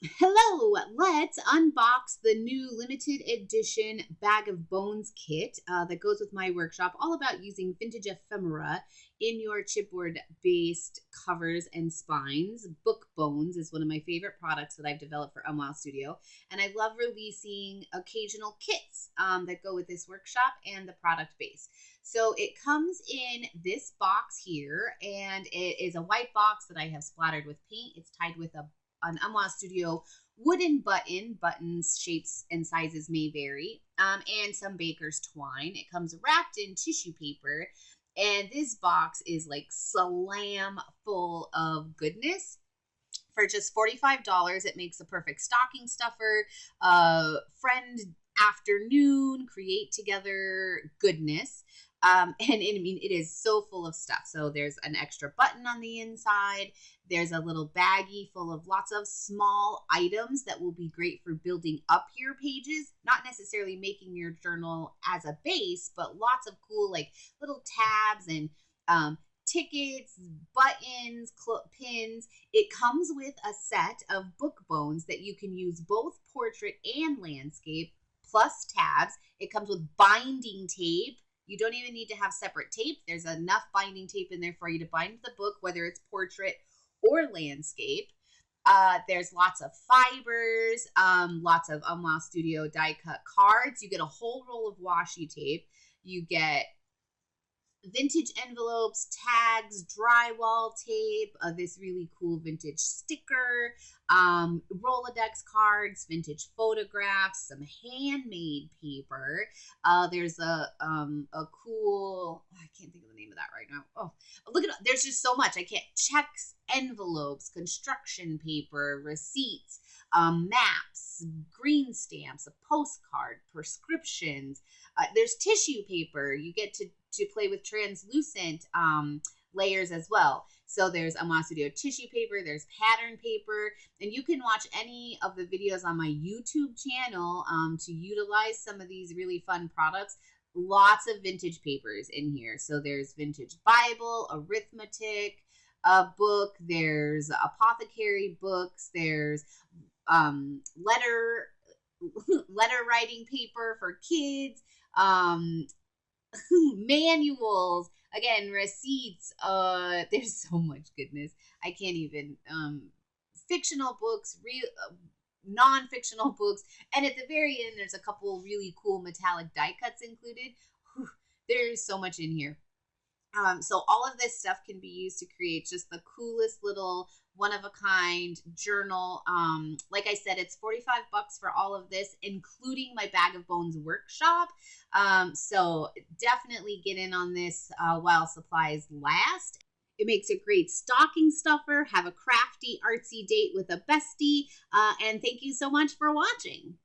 Hello, let's unbox the new limited edition Bag of Bones kit that goes with my workshop, all about using vintage ephemera in your chipboard based covers and spines. Book Bones is one of my favorite products that I've developed for Unwild Studio, and I love releasing occasional kits that go with this workshop and the product base. So it comes in this box here, and it is a white box that I have splattered with paint. It's tied with an Unwild Studio wooden button. Buttons, shapes, and sizes may vary, and some baker's twine. It comes wrapped in tissue paper, and this box is like slam full of goodness. For just $45, it makes a perfect stocking stuffer, friend afternoon, create together goodness. And I mean, it is so full of stuff. So there's an extra button on the inside. There's a little baggie full of lots of small items that will be great for building up your pages, not necessarily making your journal as a base, but lots of cool like little tabs and tickets, buttons, pins. It comes with a set of book bones that you can use both portrait and landscape, plus tabs. It comes with binding tape. You don't even need to have separate tape. There's enough binding tape in there for you to bind the book, whether it's portrait or landscape. There's lots of fibers, lots of Unwild Studio die cut cards. You get a whole roll of washi tape. You get vintage envelopes, tags, drywall tape, this really cool vintage sticker, Rolodex cards, vintage photographs, some handmade paper. There's a cool, I can't think of the name of that right now. Oh, look at, there's just so much. I can't, checks, envelopes, construction paper, receipts, maps, green stamps, a postcard, prescriptions. There's tissue paper. You get to play with translucent layers as well. So there's Unwild Studio tissue paper, there's pattern paper, and you can watch any of the videos on my YouTube channel to utilize some of these really fun products. Lots of vintage papers in here. So there's vintage Bible, arithmetic book, there's apothecary books, there's letter writing paper for kids, manuals, again, receipts. There's so much goodness. I can't even. Fictional books, real non-fictional books, and at the very end, there's a couple really cool metallic die cuts included. Whew, there's so much in here. So all of this stuff can be used to create just the coolest little one-of-a-kind journal. Like I said, it's 45 bucks for all of this, including my Bag of Bones workshop. So definitely get in on this while supplies last. It makes a great stocking stuffer. Have a crafty, artsy date with a bestie. And thank you so much for watching.